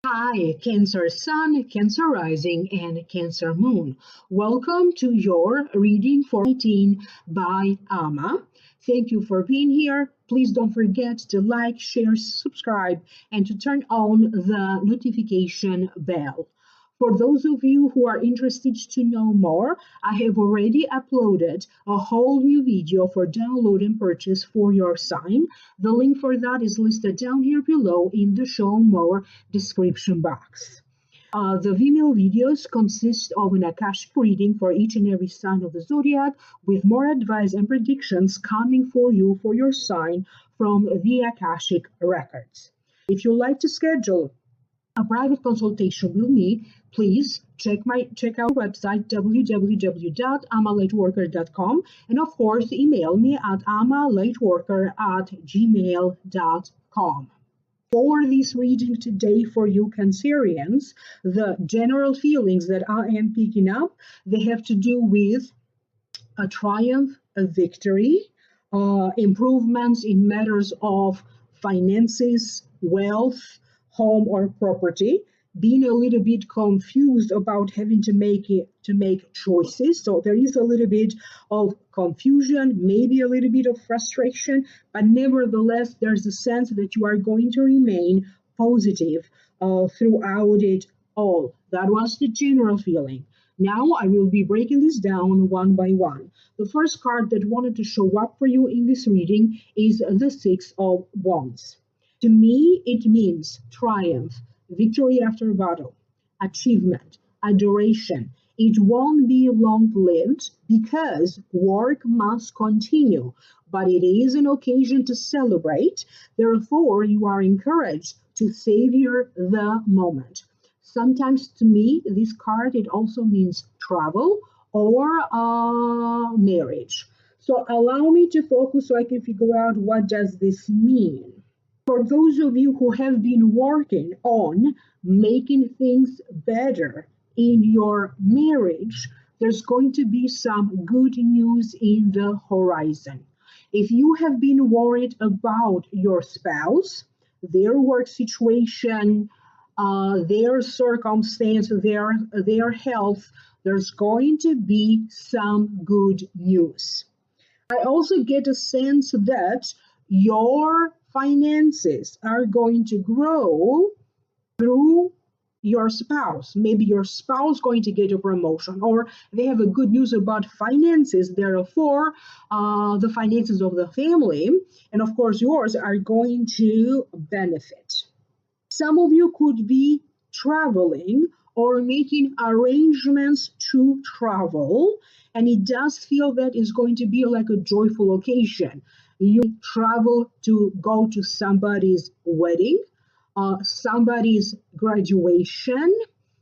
Hi, Cancer Sun, Cancer Rising, and Cancer Moon. Welcome to your reading for 19 by Ama. Thank you for being here. Please don't forget to like, share, subscribe, and to turn on the notification bell. For those of you who are interested to know more, I have already uploaded a whole new video for download and purchase for your sign. The link for that is listed down here below in the show more description box. The Vimeo videos consist of an Akashic reading for each and every sign of the zodiac, with more advice and predictions coming for you for your sign from the Akashic records. If you'd like to schedule a private consultation with me, please check out website www.amalightworker.com, and of course email me at amalightworker@gmail.com. For this reading today for you Cancerians, the general feelings that I am picking up, they have to do with a triumph, a victory, improvements in matters of finances, wealth, home or property, being a little bit confused about having to make choices. So there is a little bit of confusion, maybe a little bit of frustration, but nevertheless, there's a sense that you are going to remain positive throughout it all. That was the general feeling. Now I will be breaking this down one by one. The first card that wanted to show up for you in this reading is the Six of Wands. To me, it means triumph, victory after battle, achievement, adoration. It won't be long-lived because work must continue, but it is an occasion to celebrate. Therefore, you are encouraged to savor the moment. Sometimes to me, this card, it also means travel or marriage. So allow me to focus so I can figure out what does this mean. For those of you who have been working on making things better in your marriage, there's going to be some good news in the horizon. If you have been worried about your spouse, their work situation, their circumstance, their health, there's going to be some good news. I also get a sense that your finances are going to grow through your spouse. Maybe your spouse going to get a promotion, or they have a good news about finances. Therefore, the finances of the family, and of course yours, are going to benefit. Some of you could be traveling or making arrangements to travel, and it does feel that it's going to be like a joyful occasion. You travel to go to somebody's wedding, somebody's graduation,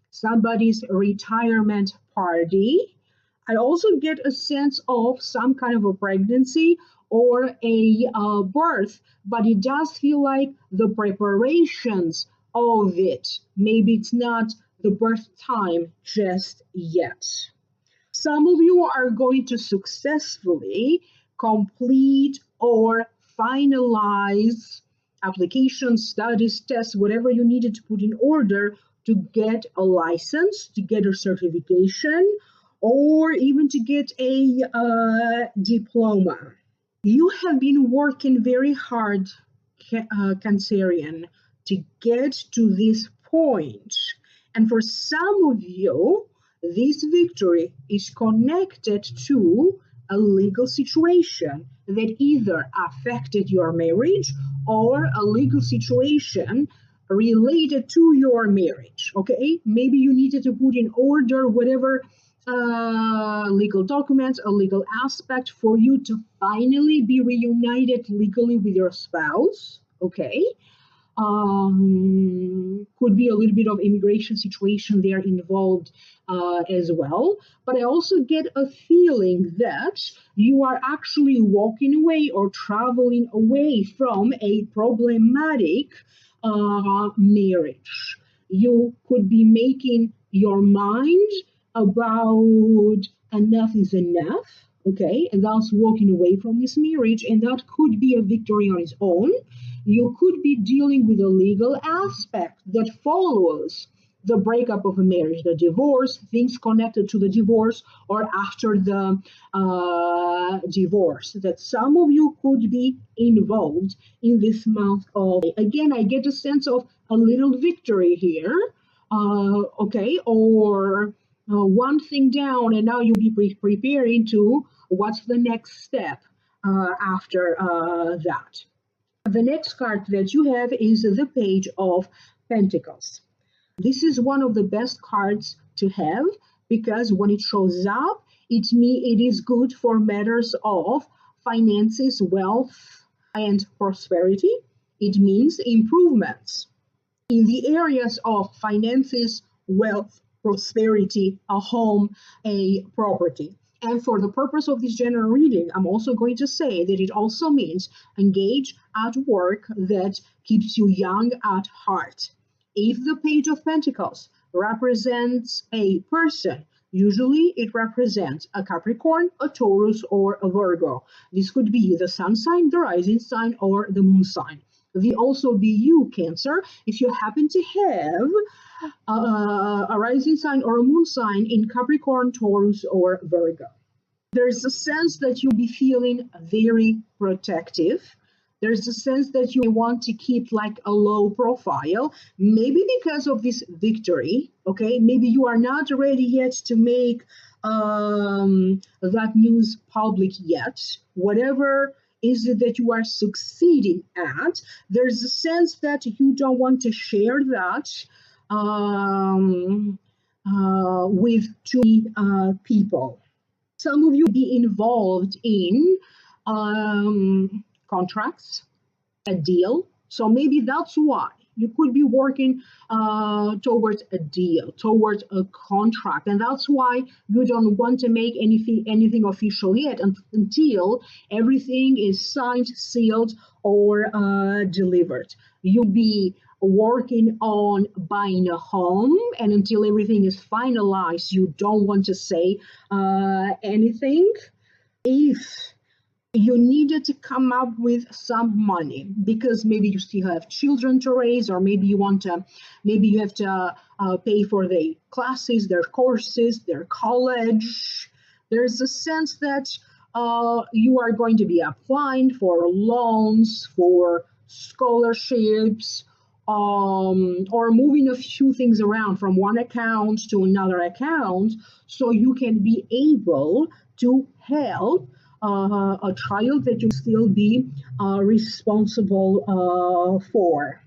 somebody's retirement party. I also get a sense of some kind of a pregnancy or a birth, but it does feel like the preparations of it. Maybe it's not the birth time just yet. Some of you are going to successfully complete or finalize applications, studies, tests, whatever you needed to put in order to get a license, to get a certification, or even to get a diploma. You have been working very hard, Cancerian, to get to this point. And for some of you, this victory is connected to a legal situation that either affected your marriage or a legal situation related to your marriage. Okay, maybe you needed to put in order whatever legal documents, a legal aspect for you to finally be reunited legally with your spouse. Okay. Could be a little bit of immigration situation there involved as well. But I also get a feeling that you are actually walking away or traveling away from a problematic marriage. You could be making your mind about enough is enough. okay, and thus walking away from this marriage, and that could be a victory on its own. You could be dealing with a legal aspect that follows the breakup of a marriage, the divorce, things connected to the divorce, or after the divorce, that some of you could be involved in this month of. Again, I get a sense of a little victory here, okay, or one thing down, and now you'll be preparing to what's the next step after that. The next card that you have is the Page of Pentacles. This is one of the best cards to have because when it shows up, it is good for matters of finances, wealth, and prosperity. It means improvements in the areas of finances, wealth, prosperity, a home, a property. And for the purpose of this general reading, I'm also going to say that it also means engage at work that keeps you young at heart. If the Page of Pentacles represents a person, usually it represents a Capricorn, a Taurus, or a Virgo. This could be the sun sign, the rising sign, or the moon sign. They also be you, Cancer, if you happen to have a rising sign or a moon sign in Capricorn, Taurus, or Virgo. There's a sense that you'll be feeling very protective. There's a sense that you want to keep like a low profile, maybe because of this victory, okay? Maybe you are not ready yet to make that news public yet. Whatever is it that you are succeeding at, there's a sense that you don't want to share that with too many people. Some of you be involved in contracts, a deal. So maybe that's why you could be working towards a deal, towards a contract, and that's why you don't want to make anything official yet until everything is signed, sealed, or delivered. You'll be working on buying a home, and until everything is finalized, you don't want to say anything. If you needed to come up with some money because maybe you still have children to raise, or maybe you have to pay for their classes, their courses, their college. There's a sense that you are going to be applying for loans, for scholarships, or moving a few things around from one account to another account so you can be able to help a child that you still be responsible for.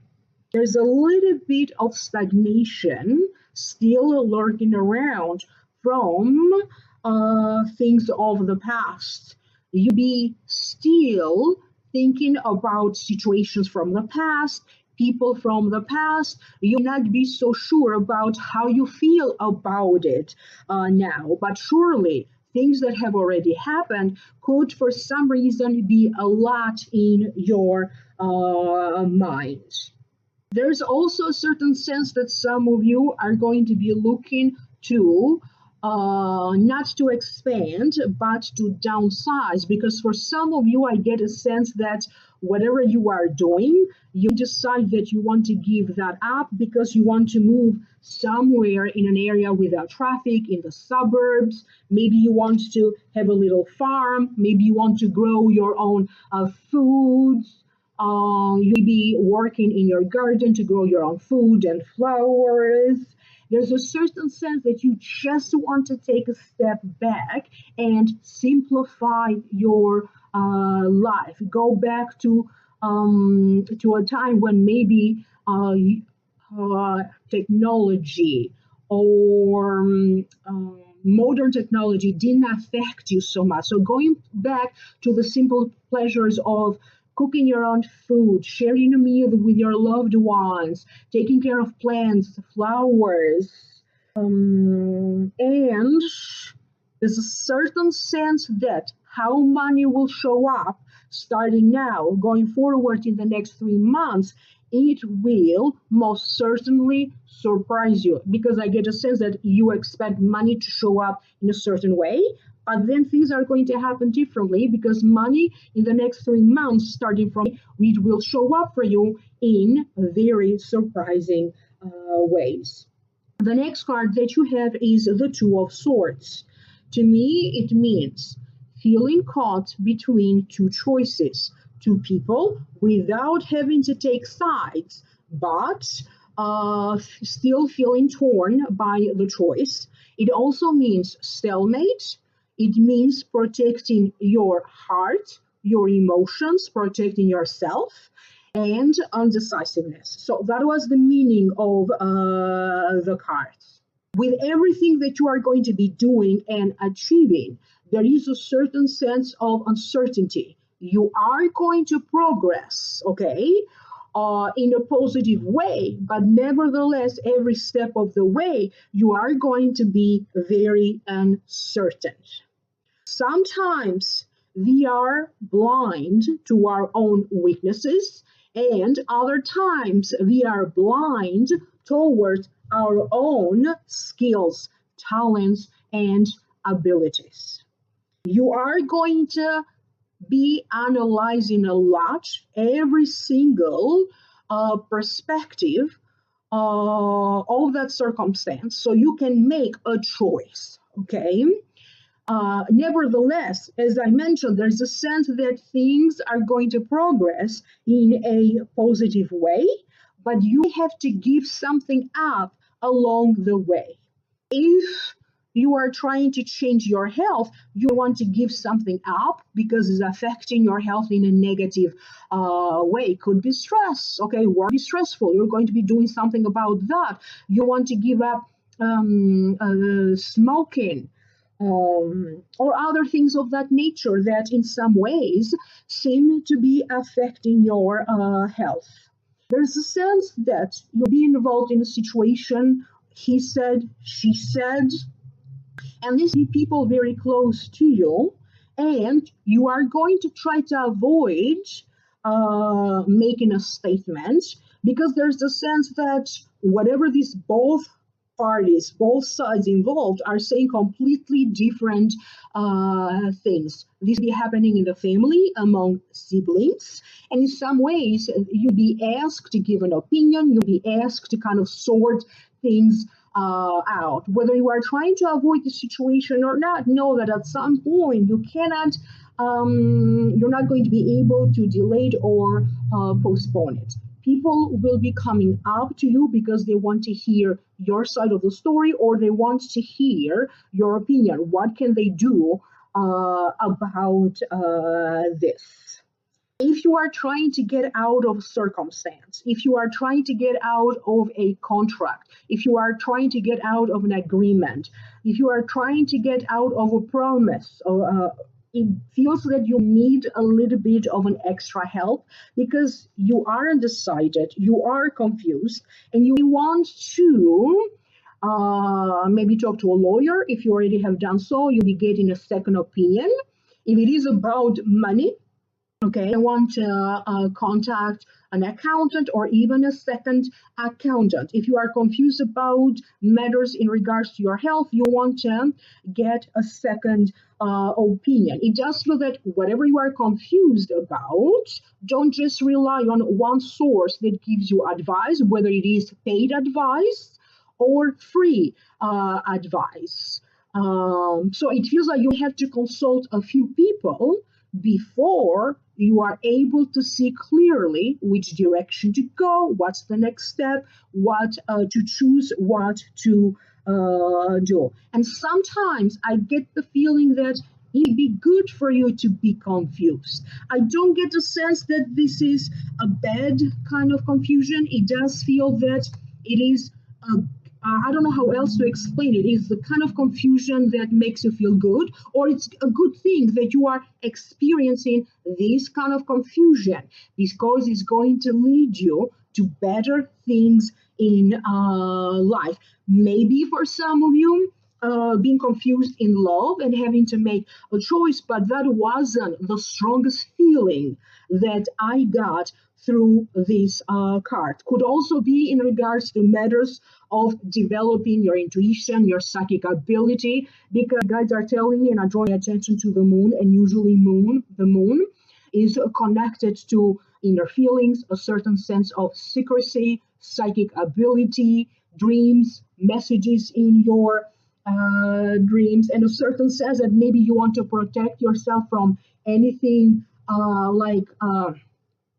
There's a little bit of stagnation still lurking around from things of the past. You be still thinking about situations from the past, people from the past. You not be so sure about how you feel about it now, but surely things that have already happened could for some reason be a lot in your mind. There's also a certain sense that some of you are going to be looking to not to expand, but to downsize, because for some of you, I get a sense that whatever you are doing, you decide that you want to give that up because you want to move somewhere in an area without traffic, in the suburbs. Maybe you want to have a little farm. Maybe you want to grow your own foods. You'll be working in your garden to grow your own food and flowers. There's a certain sense that you just want to take a step back and simplify your life. Go back to a time when maybe technology or modern technology didn't affect you so much. So going back to the simple pleasures of cooking your own food, sharing a meal with your loved ones, taking care of plants, flowers, and there's a certain sense that how money will show up starting now, going forward in the next 3 months, it will most certainly surprise you, because I get a sense that you expect money to show up in a certain way, but then things are going to happen differently, because money in the next 3 months, starting from it, will show up for you in very surprising ways. The next card that you have is the Two of Swords. To me, it means feeling caught between two choices, two people, without having to take sides, but still feeling torn by the choice. It also means stalemate. It means protecting your heart, your emotions, protecting yourself, and undecisiveness. So that was the meaning of the cards. With everything that you are going to be doing and achieving, there is a certain sense of uncertainty. You are going to progress, okay, in a positive way, but nevertheless, every step of the way, you are going to be very uncertain. Sometimes we are blind to our own weaknesses, and other times we are blind towards our own skills, talents, and abilities. You are going to be analyzing a lot every single perspective of that circumstance, so you can make a choice, okay? Nevertheless, as I mentioned, there's a sense that things are going to progress in a positive way, but you have to give something up along the way. If you are trying to change your health, you want to give something up because it's affecting your health in a negative way. It could be stress, okay? Work is stressful. You're going to be doing something about that. You want to give up smoking, or other things of that nature that in some ways seem to be affecting your health. There's a sense that you'll be involved in a situation, he said, she said, and these people very close to you, and you are going to try to avoid making a statement, because there's a sense that whatever these both parties, both sides involved, are saying completely different things. This will be happening in the family, among siblings, and in some ways, you'll be asked to give an opinion, you'll be asked to kind of sort things out. Whether you are trying to avoid the situation or not, know that at some point you cannot, you're not going to be able to delay it or postpone it. People will be coming up to you because they want to hear your side of the story, or they want to hear your opinion. What can they do about this? If you are trying to get out of circumstance, if you are trying to get out of a contract, if you are trying to get out of an agreement, if you are trying to get out of a promise, it feels that you need a little bit of an extra help because you are undecided, you are confused, and you want to maybe talk to a lawyer. If you already have done so, you'll be getting a second opinion. If it is about money, okay, I want to contact an accountant or even a second accountant. If you are confused about matters in regards to your health, you want to get a second opinion. It does feel that whatever you are confused about, don't just rely on one source that gives you advice, whether it is paid advice or free advice. So it feels like you have to consult a few people before you are able to see clearly which direction to go, what's the next step, what to choose, what to do. And sometimes I get the feeling that it'd be good for you to be confused. I don't get the sense that this is a bad kind of confusion. It does feel that it is I don't know how else to explain it. It's the kind of confusion that makes you feel good, or it's a good thing that you are experiencing this kind of confusion, because it's going to lead you to better things in life. Maybe for some of you, being confused in love and having to make a choice, but that wasn't the strongest feeling that I got through this card. Could also be in regards to matters of developing your intuition, your psychic ability, because guides are telling me and are drawing attention to the moon, and usually the moon is connected to inner feelings, a certain sense of secrecy, psychic ability, dreams, messages in your dreams, and a certain sense that maybe you want to protect yourself from anything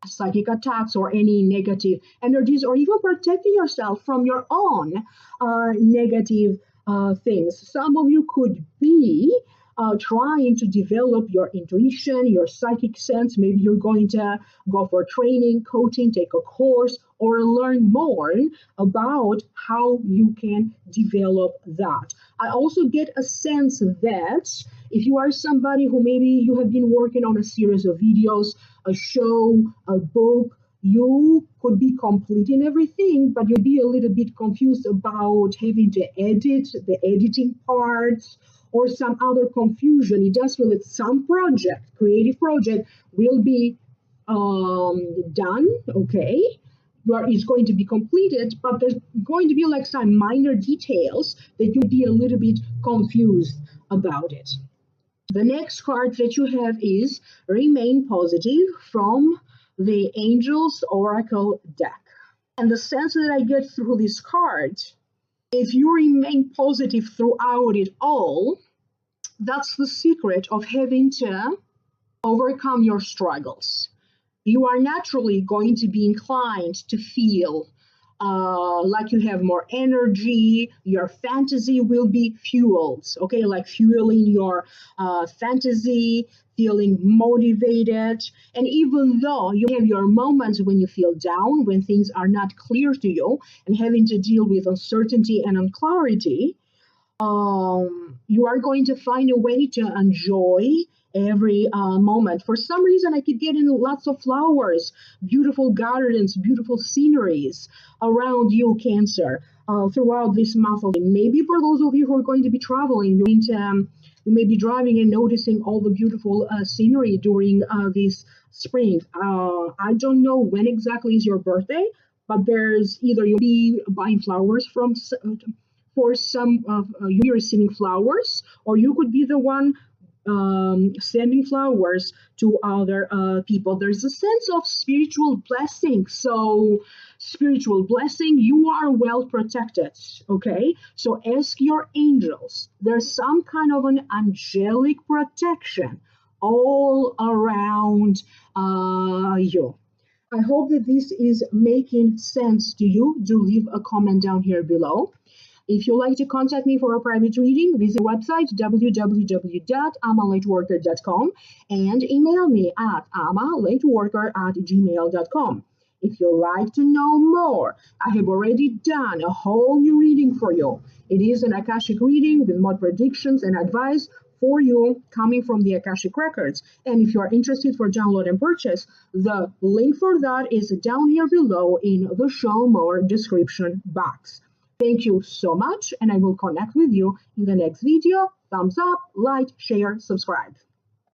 psychic attacks or any negative energies, or even protecting yourself from your own negative things. Some of you could be trying to develop your intuition, your psychic sense. Maybe you're going to go for training, coaching, take a course, or learn more about how you can develop that. I also get a sense that if you are somebody who maybe you have been working on a series of videos, a show, a book, you could be completing everything, but you'll be a little bit confused about having to edit the editing parts or some other confusion. It does feel that some project, creative project, will be done, okay? Is going to be completed, but there's going to be like some minor details that you'll be a little bit confused about it. The next card that you have is Remain Positive from the Angels Oracle deck. And the sense that I get through this card, if you remain positive throughout it all, that's the secret of having to overcome your struggles. You are naturally going to be inclined to feel like you have more energy. Your fantasy will be fueled, okay? Like fueling your fantasy, feeling motivated. And even though you have your moments when you feel down, when things are not clear to you, and having to deal with uncertainty and unclarity, you are going to find a way to enjoy every moment. For some reason, I keep getting lots of flowers, beautiful gardens, beautiful sceneries around you, Cancer, throughout this month. Maybe for those of you who are going to be traveling, you may be driving and noticing all the beautiful scenery during this spring. I don't know when exactly is your birthday, but there's either you'll be buying flowers for some of you receiving flowers, or you could be the one sending flowers to other people. There's a sense of spiritual blessing. So, spiritual blessing, you are well protected. Okay, so ask your angels. There's some kind of an angelic protection all around you. I hope that this is making sense to you. Do leave a comment down here below. If you'd like to contact me for a private reading, visit the website www.amalightworker.com and email me at amalightworker@gmail.com. If you'd like to know more, I have already done a whole new reading for you. It is an Akashic reading with more predictions and advice for you coming from the Akashic Records. And if you are interested for download and purchase, the link for that is down here below in the show more description box. Thank you so much, and I will connect with you in the next video. Thumbs up, like, share, subscribe.